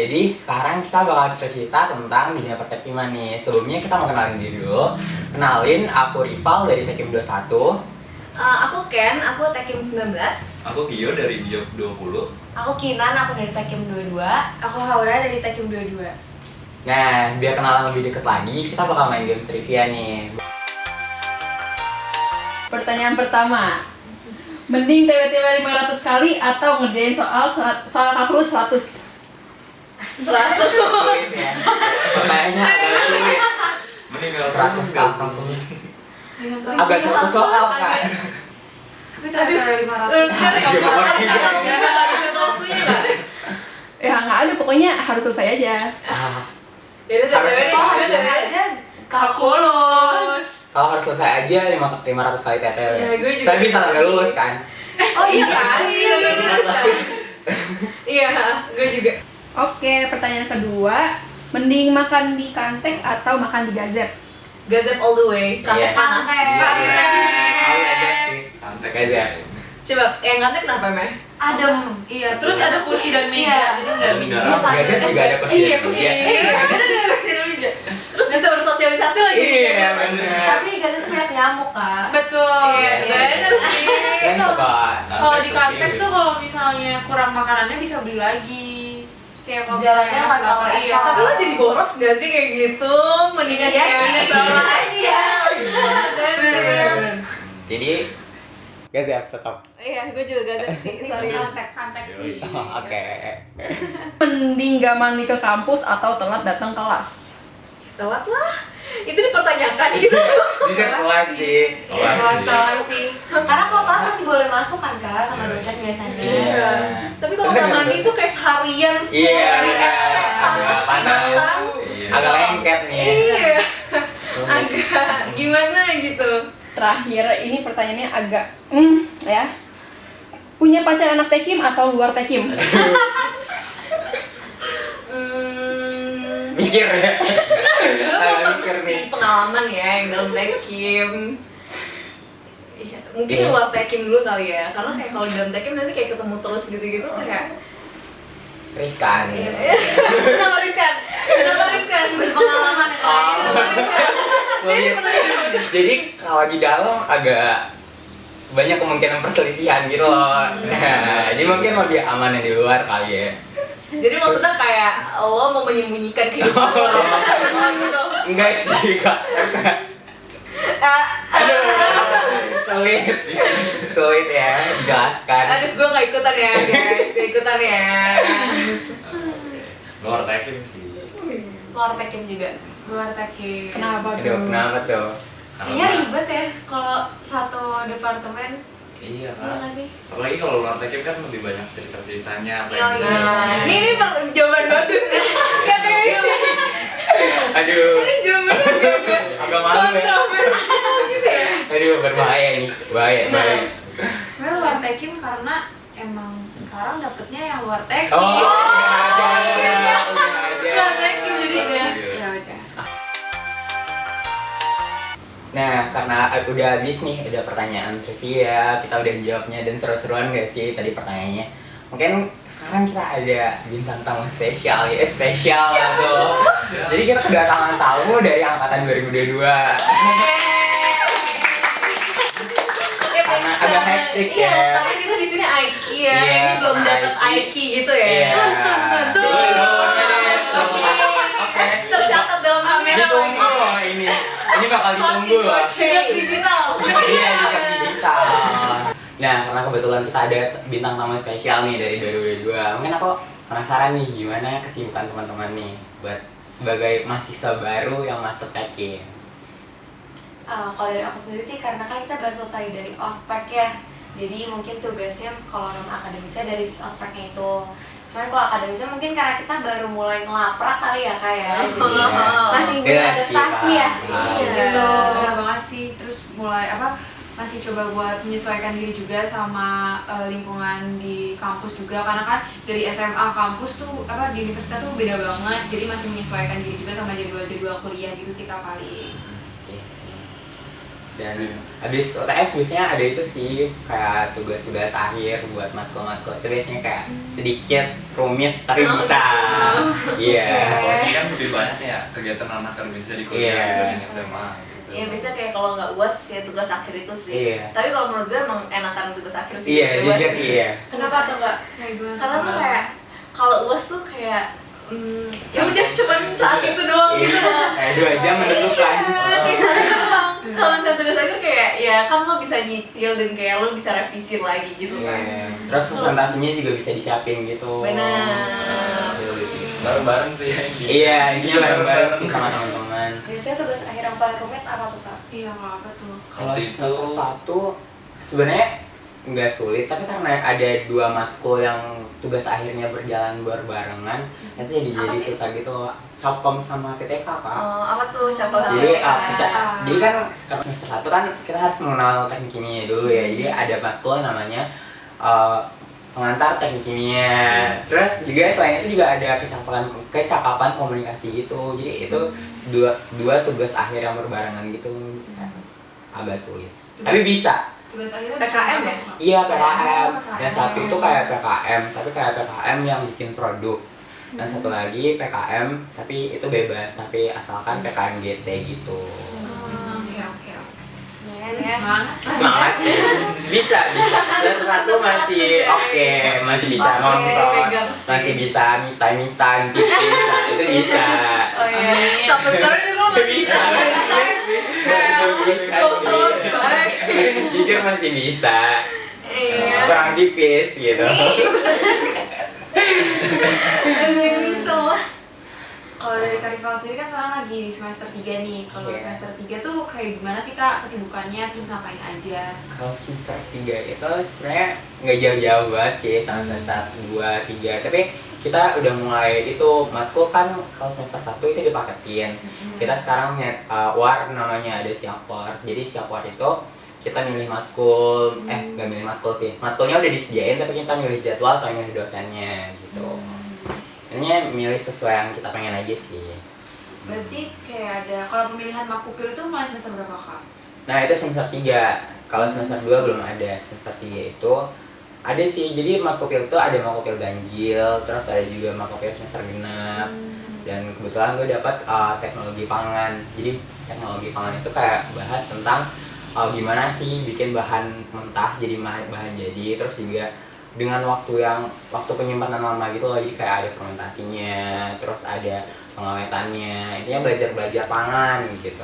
jadi sekarang kita bakal cerita tentang dunia pertekiman nih. Sebelumnya kita mau kenalin diri dulu. Kenalin, aku Rival dari Tekim 21. Aku Ken, aku Tekim 19. Aku Gio dari Gio 20. Aku Kinan, aku dari Tekim 22. Aku Haura dari Tekim 22. Nah, biar kenalan lebih deket lagi, kita bakal main games trivia nih. Pertanyaan pertama, mending TWTW 500 kali atau ngerjain soal kalkulus 100? Sulit ya. Pertanyaannya agak sulit. Mending 100 kalkulus. Agak satu soal kan. Tapi TWTW 500. Ada waktunya nggak? Ya nggak ada, pokoknya harus selesai aja. Jadi Harus ada Kalkulus. Kalau harus selesai aja 500 kali TTW. Iya, gue juga. Tapi bisa nggak lulus kan? Oh iya kan? Iya, gue juga. Oke, pertanyaan kedua, mending makan di kantek atau makan di gazet? Gazet all the way, kantek Iya. panas. Kantek. Aku gazet sih. Santai Gazet. Coba, yang kantek kenapa Meh? Adem. Iya, terus ada kursi dan meja, jadi nggak bingung. Gazet juga ada kursi. Iya, kursi. Iya. Terus bisa bersosialisasi lagi. Iya benar. Tapi gazet tuh banyak nyamuk, Kak. Betul. Iya, bener sih. Kan sobat. Kalau di kantek tuh kalau misalnya kurang makanannya bisa beli lagi. Kayak kalau Jalannya misalnya nggak tahu iya. apa. Tapi lo jadi boros gak sih kayak gitu? Mendingan Iya sih sih. bawa aja. Bener. Jadi gazet tetap. Iya, gue juga gazet sih, sorry. Kantek sih. Oke. Mending gak mandi ke kampus atau telat datang kelas? Telat lah. Itu dipertanyakan gitu. Bisa kelas sih. Soal sih. Karena kalau telat masih boleh masuk kan, Kak, sama dosen biasanya. Iya. Tapi kalau nggak mandi tuh kayak seharian full Iya. di efek panas Panas. binatang. Agak lengket nih. Iya. Agak gimana gitu. Terakhir, ini pertanyaannya agak ya. Punya pacar anak Tekim atau luar Tekim? Mikir ya. Gue Agak mau mikir nih. sih pengalaman ya yang dalam Tekim. Iya, mungkin Iya. luar Tekim dulu kali ya, karena kayak kalau di dalam Tekim nanti kayak ketemu terus gitu-gitu kayak Riskan. kenapa riskan? Kenapa riskan? Berpengalaman ya, Kak. Kenapa riskan? Sulit. Jadi kalau di dalam agak banyak kemungkinan perselisihan gitu loh. Nah, jadi mungkin lebih aman yang di luar kali ya. Jadi maksudnya kayak lo mau menyembunyikan kehidupan lo gitu. Enggak sih, Kak. Sulit ya, dijelaskan. Aduh, gue gak ikutan ya guys, gak ikutan ya. Luar Tekim sih. Luar Tekim juga. Luar Tekim. Kenapa Aduh, tuh? kenapa tuh? Kayaknya ribet ya kalau satu departemen. Iya Iya kan. nggak sih? Apalagi kalau luar Tekim kan lebih banyak cerita-ceritanya. Iya, iya. Ini jawaban bagus nih. Gak kayak gini. Aduh, Ini jawabannya agak agak malu ya. kontroversial gitu ya. Aduh, berbahaya ini. Bahaya. Sebenarnya luar Tekim karena emang sekarang dapetnya yang luar Tekim. Oh, udah ada. Luar Tekim jadi Iya. ya udah. Nah, karena udah habis nih, udah pertanyaan trivia, kita udah jawabnya dan seru-seruan gak sih tadi pertanyaannya? Mungkin sekarang kita ada bintang tamu spesial ya, spesial tuh. Jadi kita kedatangan tamu dari angkatan 2022. Karena agak hektik ya. Iya, karena kita di sini Aiki ya. Iya, Ini belum karena dapat Aiki. Aiki gitu ya. Iya. Oke. Tercatat dalam kamera Ditunggu lagi. loh ini. Ini bakal ditunggu loh. Jejak digital. Iya, jejak digital. Nah, karena kebetulan kita ada bintang tamu spesial nih dari 2022. Mungkin aku penasaran nih gimana kesibukan teman-teman nih buat sebagai mahasiswa baru yang masuk Tekim. Kalau dari aku sendiri sih karena kan kita baru selesai dari ospek ya. Jadi mungkin tugasnya kalau non akademisnya dari ospeknya itu. Cuman kalau akademisnya mungkin karena kita baru mulai ngelaprak kali ya Kak ya. Jadi masih beradaptasi ya. Iya. Gitu. Benar banget sih. Terus mulai masih coba buat menyesuaikan diri juga sama lingkungan di kampus juga karena kan dari SMA kampus tuh di universitas tuh beda banget, jadi masih menyesuaikan diri juga sama jadwal kuliah gitu sih Kak paling. Dan habis UTS biasanya ada itu sih kayak tugas-tugas akhir buat matkul-matkul itu biasanya kayak sedikit rumit tapi bisa. Iya. Kalau ini kan lebih banyak ya kegiatan akademisnya di kuliah Iya. dibanding SMA gitu. Iya biasanya kayak kalau nggak UAS ya tugas akhir itu sih. Iya. Tapi kalau menurut gue emang enakan tugas akhir sih. Iya, daripada jujur UAS. iya. Kenapa tuh Kak? Kayak gimana? Karena tuh kayak kalau UAS tuh kayak ya udah cuman saat itu doang gitu loh. Kayak 2 jam menentukan. Kayak saat doang. Kalau misalnya tugas akhir kayak ya kan lo bisa nyicil dan kayak lo bisa revisi lagi gitu kan. Iya. Terus presentasinya juga bisa disiapin gitu. Benar. Bareng-bareng sih ya. Iya, ini bareng-bareng sih sama teman-teman. Biasanya tugas akhir yang paling rumit apa tuh Kak? Iya, nggak apa tuh. Kalau Waktu itu- semester 1 sebenarnya nggak sulit, tapi karena ada 2 matkul yang tugas akhirnya berjalan berbarengan, itu jadi sih? susah gitu. Shopcom sama PTK Kak. Apa tuh contoh Jadi, apa? jadi kan sekarang semester 1 kan kita harus mengenal teknik kimia dulu ya. Jadi ada matkul namanya pengantar teknik kimia. Terus juga selain itu juga ada kecakapan komunikasi gitu. Jadi itu dua tugas akhir yang berbarengan gitu. Agak sulit. Tapi bisa. Tugas akhirnya PKM ya? Iya PKM. Oh, Yang satu itu kayak PKM, tapi kayak PKM yang bikin produk. Yang satu lagi PKM, tapi itu bebas, tapi asalkan PKM GT gitu. Oke. Lumayan ya. Semangat. Semangat sih. Bisa. Semester 1 masih oke, masih bisa Oke, nonton, pegang sih. masih bisa me-time, itu bisa. Oh iya. Sampai sekarang juga masih bisa. Bisa sih. Jujur masih bisa. Iya. Kurang tipis gitu. Masih bisa lah. Kalau dari Kak Rival sendiri kan sekarang lagi di semester 3 nih. Kalau Iya. semester 3 tuh kayak gimana sih Kak kesibukannya, terus ngapain aja? Kalau semester 3 itu sebenarnya nggak jauh-jauh banget sih sama semester 2, 3. Tapi kita udah mulai itu matkul kan kalau semester 1 itu dipaketin. Kita sekarang war namanya ada siap war. Jadi siap war itu kita milih matkul, nggak milih matkul sih. Matkulnya udah disediain tapi kita milih jadwal sama milih dosennya gitu. Ini milih sesuai yang kita pengen aja sih. Berarti kayak ada, kalau pemilihan makupil itu mulai semester berapa Kak? Nah itu semester 3. Kalau semester 2 belum ada. Semester 3 itu ada sih. Jadi makupil itu ada makupil ganjil, terus ada juga makupil semester genap. Dan kebetulan gue dapat teknologi pangan. Jadi teknologi pangan itu kayak bahas tentang gimana sih bikin bahan mentah jadi bahan jadi, terus juga dengan waktu penyimpanan lama gitu loh. Jadi kayak ada fermentasinya, terus ada pengawetannya, intinya belajar pangan gitu.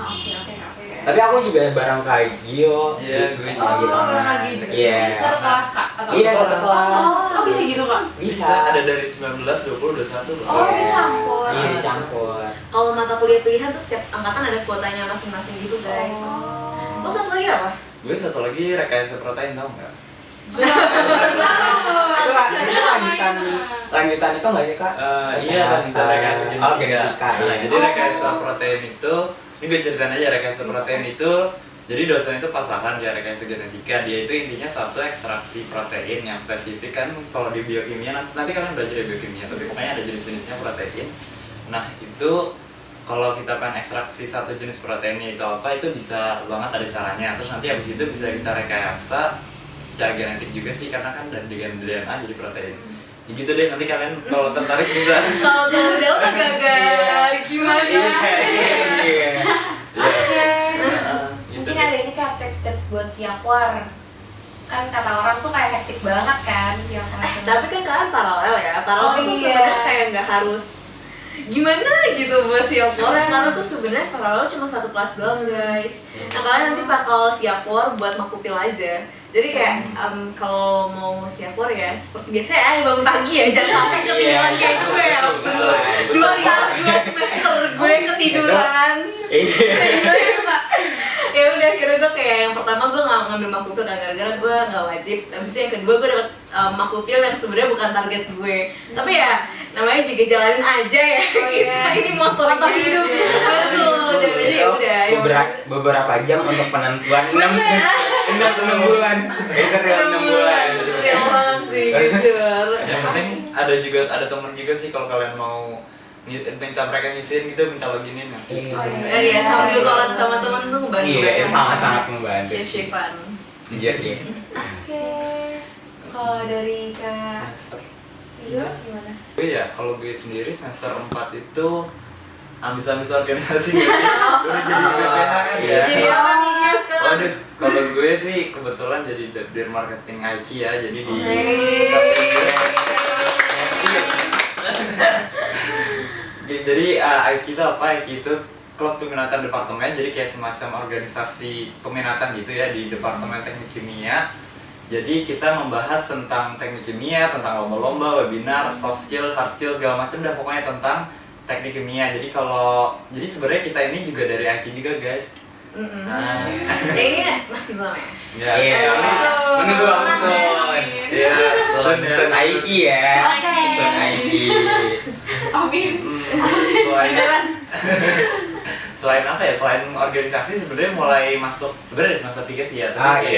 Oke. Tapi aku juga bareng kayak Gio. Iya, gue teknologi Oh, pangan. bareng lagi juga. Iya. Satu kelas Kak? Atau Iya, satu kelas. Oh, bisa gitu Kak? bisa ada dari 19, 20, 21 loh. Oh, Iya. dicampur. Iya, dicampur. Kalau mata kuliah pilihan tuh setiap angkatan ada kuotanya masing-masing gitu guys. Oh. Lo satu lagi apa? Gue satu lagi rekayasa protein, tau nggak? Itu lanjutan itu nggak sih Kak? Iya, lanjutan rekayasa genetika. Oh, genetika. Nah, Iya. jadi rekayasa protein itu, ini gue ceritain aja rekayasa protein itu. Jadi dosen itu pasangan dia rekayasa genetika. Dia itu intinya satu ekstraksi protein yang spesifik kan. Kalau di biokimia nanti kalian belajar di biokimia, tapi pokoknya ada jenis-jenisnya protein. Nah itu kalau kita pengen ekstraksi satu jenis proteinnya itu apa, itu bisa banget ada caranya. Terus nanti habis itu bisa kita rekayasa secara genetik juga sih, karena kan dari DNA jadi protein. Ya gitu deh, nanti kalian kalau tertarik bisa. Kalau tuh Delta gagal gimana? Iya. Oke. Gitu Mungkin deh. ada ini Kak tips-tips buat siap war. Kan kata orang tuh kayak hektik banget kan siap war. Tapi kan kalian paralel ya. Paralel Oh, tuh iya. sebenarnya kayak nggak harus gimana gitu buat siap war ya, karena tuh sebenarnya paralel cuma satu kelas doang guys. Nah kalian nanti bakal siap war buat makupil aja. Jadi kayak kalau mau siap war ya seperti biasa ya bangun pagi ya, jangan sampai ketinggalan kayak gue ya waktu dua semester gue ketiduran. Iya. Ya udah akhirnya gue kayak yang pertama gue nggak ngambil makupil kan gara-gara gue nggak wajib. Habis itu yang kedua gue dapet makupil yang sebenarnya bukan target gue. Tapi ya namanya juga jalanin aja ya. Kita ini motor hidup. Betul. Jadi ya udah. ya udah. Beberapa jam untuk penentuan 6 bulan. Itu real 6 bulan. Real banget sih gitu. Yang penting ada teman juga sih kalau kalian mau minta mereka ngisiin gitu, minta loginin ngasih. Iya, sambil kolab sama temen tuh ngebantu Iya, banget. sangat-sangat membantu. Shift-shiftan. Jujur ya. Oke. Kalau dari Kak Semester. Rio gimana? Gue ya, kalau gue sendiri semester 4 itu ambis-ambis organisasi gitu. Udah jadi BPH kan ya. Jadi apa nih ya sekarang? Waduh, kalau gue sih kebetulan jadi dir marketing IT ya, jadi di jadi IT itu apa? IT itu klub peminatan departemen, jadi kayak semacam organisasi peminatan gitu ya di Departemen Teknik Kimia. Jadi kita membahas tentang teknik kimia, tentang lomba-lomba, webinar, soft skill, hard skill, segala macam dan pokoknya tentang teknik kimia. Jadi sebenarnya kita ini juga dari IT juga guys. Nah, Ya ini masih belum ya? ya, Iya, menunggu langsung. Iya, Sun Aiki ya. Sun Aiki. Amin. Selain apa ya? Selain organisasi sebenarnya mulai masuk sebenarnya dari semester 3 sih ya, tapi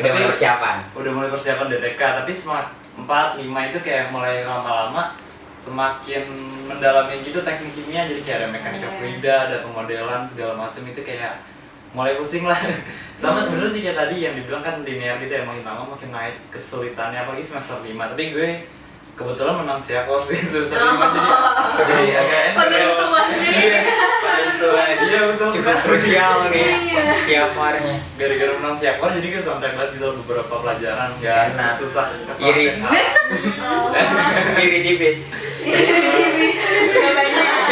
Udah mulai persiapan. Udah mulai persiapan DTK, tapi semester 4, 5 itu kayak mulai lama-lama semakin mendalami gitu teknik kimia, jadi kayak ada mekanika fluida, ada pemodelan segala macam itu kayak mulai pusing lah. Sama bener sih kayak tadi yang dibilang kan linear gitu ya, makin lama makin naik kesulitannya apalagi semester 5. Tapi gue kebetulan menang siakor sih semester 5 jadi agak Penentuan sih. penentuan. Iya betul Cukup krusial nih siapornya. Gara-gara menang siakor jadi gue santai banget gitu beberapa pelajaran nggak Enak. susah Iri. Iri tipis.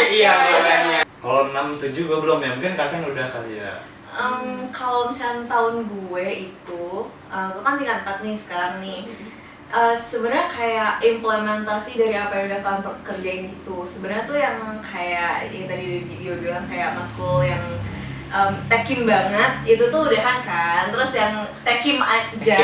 Iya makanya. Kalau 6, 7 gue belum ya, mungkin kakak udah kali ya. Kalau misalnya tahun gue itu, gue kan tingkat 4 nih sekarang nih. Sebenarnya kayak implementasi dari apa yang udah kalian kerjain gitu. Sebenarnya tuh yang kayak yang tadi di video bilang kayak matkul yang tekim banget itu tuh udahan kan. Terus yang tekim aja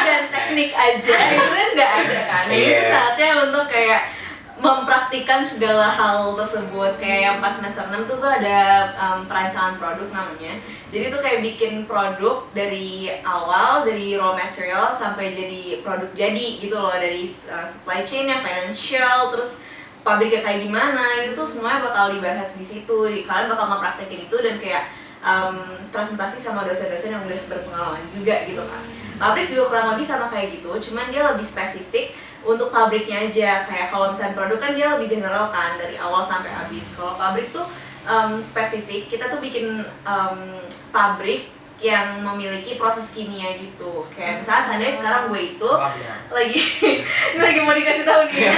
dan teknik aja itu kan nggak ada kan. Nah, itu saatnya untuk kayak mempraktikkan segala hal tersebut. Kayak yang pas semester 6 tuh gue ada perancangan produk namanya. Jadi tuh kayak bikin produk dari awal, dari raw material sampai jadi produk jadi gitu loh. Dari supply chain-nya, financial, terus pabriknya kayak gimana, itu tuh semuanya bakal dibahas di situ. Kalian bakal ngepraktekin itu dan kayak presentasi sama dosen-dosen yang udah berpengalaman juga gitu kan. Pabrik juga kurang lebih sama kayak gitu, cuman dia lebih spesifik untuk pabriknya aja. Kayak kalau misalnya produk kan dia lebih general kan, dari awal sampai habis. Kalau pabrik tuh spesifik, kita tuh bikin pabrik yang memiliki proses kimia gitu. Kayak misalnya seandainya sekarang gue itu lagi mau dikasih tahu nih.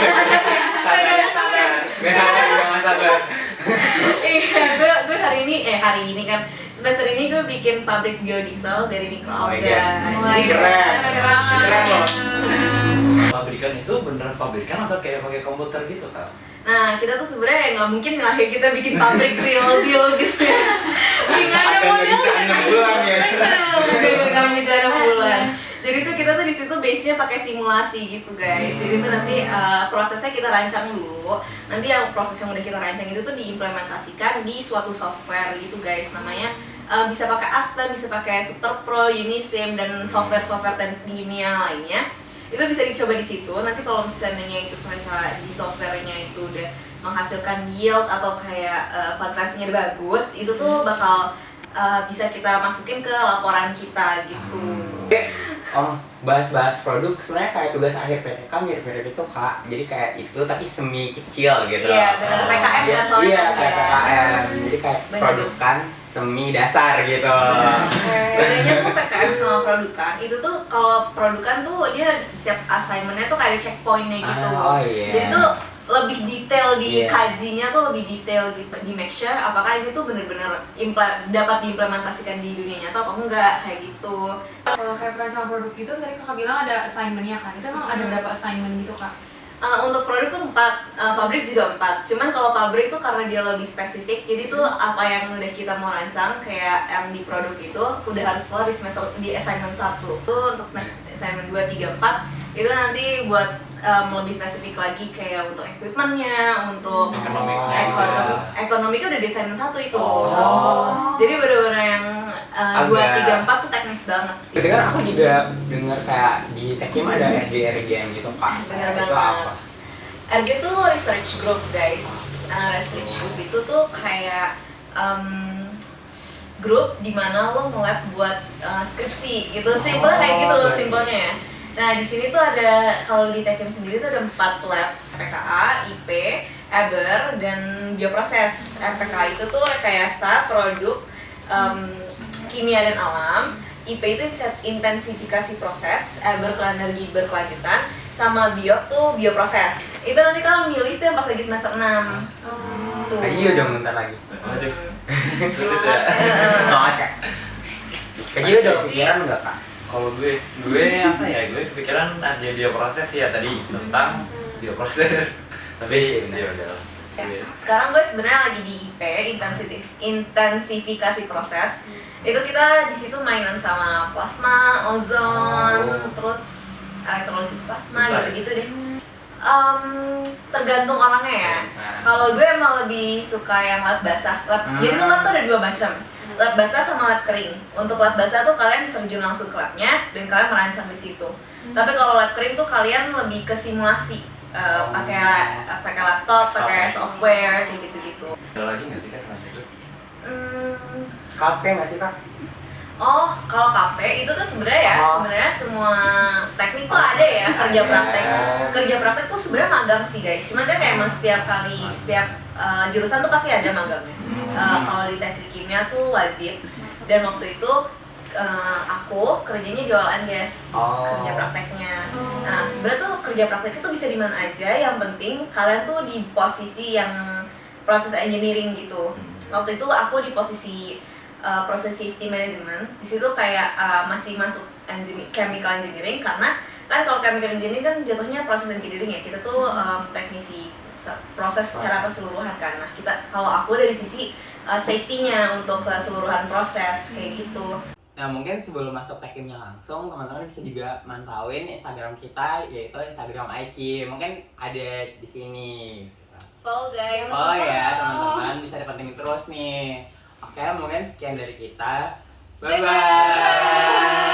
Sabar. Iya, gue hari ini kan semester ini gue bikin pabrik biodiesel dari mikroalga. Keren loh. Pabrikan itu beneran pabrikan atau kayak pakai komputer gitu kan? Nah, kita tuh sebenarnya nggak mungkin lah ya kita bikin pabrik real deal gitu ya. Nggak ada modalnya. Bisa 6 bulan ya. Nggak bisa 6 bulan. Jadi tuh kita tuh di situ base-nya pakai simulasi gitu guys. Jadi tuh nanti prosesnya kita rancang dulu. Nanti yang proses yang udah kita rancang itu tuh diimplementasikan di suatu software gitu guys. Namanya bisa pakai Aspen, bisa pakai Super Pro, Unisim dan software-software teknik kimia lainnya. Itu bisa dicoba di situ. Nanti kalau misalnya itu ternyata di softwarenya itu udah menghasilkan yield atau kayak konversinya bagus, itu tuh bakal bisa kita masukin ke laporan kita gitu. Bahas-bahas produk sebenarnya kayak tugas akhir PTK mirip-mirip itu Kak. Jadi kayak itu tapi semi kecil gitu. Iya, benar. PKM kan soalnya Iya, kan ya. PKM. Jadi kayak Benar. produkan semi dasar gitu. Bedanya tuh PKM sama produkan, itu tuh kalau produkan tuh dia setiap assignment-nya tuh kayak ada checkpoint-nya gitu. Jadi tuh lebih detail dikajinya tuh lebih detail gitu, di make sure apakah ini tuh bener-bener dapat diimplementasikan di dunia nyata atau enggak kayak gitu. Kalau kayak perancangan produk itu tadi kakak bilang ada assignment-nya kan? Itu emang ada berapa assignment gitu kak? Untuk produk tuh 4, pabrik juga 4. Cuman kalau pabrik tuh karena dia lebih spesifik, jadi tuh apa yang udah kita mau rancang kayak yang di produk itu udah harus keluar di semester di assignment 1. Tuh untuk assignment 2, 3, 4 itu nanti buat lebih spesifik lagi kayak untuk equipment-nya, untuk ekonomiknya udah di assignment 1 itu. Jadi bener-bener yang 2, 3, 4 tuh teknis banget sih. Kedengar aku juga dengar kayak di Tekim ada RG-RG gitu Kak. Bener Itu banget. apa? RG tuh research group guys. Research group itu tuh kayak grup dimana lo nge-lab buat skripsi gitu, simpelnya kayak gitu loh simpelnya ya. Nah di sini tuh ada, kalau di Tekim sendiri tuh ada 4 lab, PKA, IP, Eber, dan bioproses. RPKA itu tuh rekayasa produk kimia dan alam, IP itu intensifikasi proses, Eber tuh energi berkelanjutan, sama bio tuh bioproses. Itu nanti kalian milih tuh yang pas lagi semester 6. Tuh. Ayo dong bentar lagi. Waduh. Sulit ya. Kayaknya udah kepikiran nggak kak? Kalau gue apa ya? Gue kepikiran ada bioproses ya tadi tentang bioproses. Tapi ya udah. Ya. Sekarang gue sebenarnya lagi di IP, intensifikasi proses. Itu kita di situ mainan sama plasma, ozon, terus elektrolisis plasma gitu-gitu deh. Tergantung orangnya ya. Kalau gue emang lebih suka yang lab basah. Jadi tuh lab tuh ada 2 macam. Lab basah sama lab kering. Untuk lab basah tuh kalian terjun langsung ke labnya dan kalian merancang di situ. Tapi kalau lab kering tuh kalian lebih ke simulasi. Pakai laptop, pakai software kayak gitu-gitu. Ada lagi nggak sih kak selain itu? KP nggak sih kak? Oh, kalau KP itu kan sebenarnya semua teknik tuh ada ya, kerja praktek. Kerja praktek tuh sebenarnya magang sih guys. Cuman kan emang setiap jurusan tuh pasti ada magangnya. Kalau di teknik kimia tuh wajib. Dan waktu itu aku kerjanya jualan guys, kerja prakteknya. Nah sebenarnya tuh kerja praktek itu bisa di mana aja. Yang penting kalian tuh di posisi yang proses engineering gitu. Waktu itu aku di posisi proses safety management. Di situ kayak masih masuk chemical engineering, karena kan kalau chemical engineering kan jatuhnya proses engineering ya. Kita tuh teknisi proses secara keseluruhan kan. Nah kalau aku dari sisi safety-nya untuk keseluruhan proses kayak gitu. Nah mungkin sebelum masuk tekimnya langsung, teman-teman bisa juga mantauin Instagram kita, yaitu Instagram Aiki. Mungkin ada di sini. Follow guys. Oh ya teman-teman, bisa dipantengin terus nih. Oke, mungkin sekian dari kita. Bye-bye.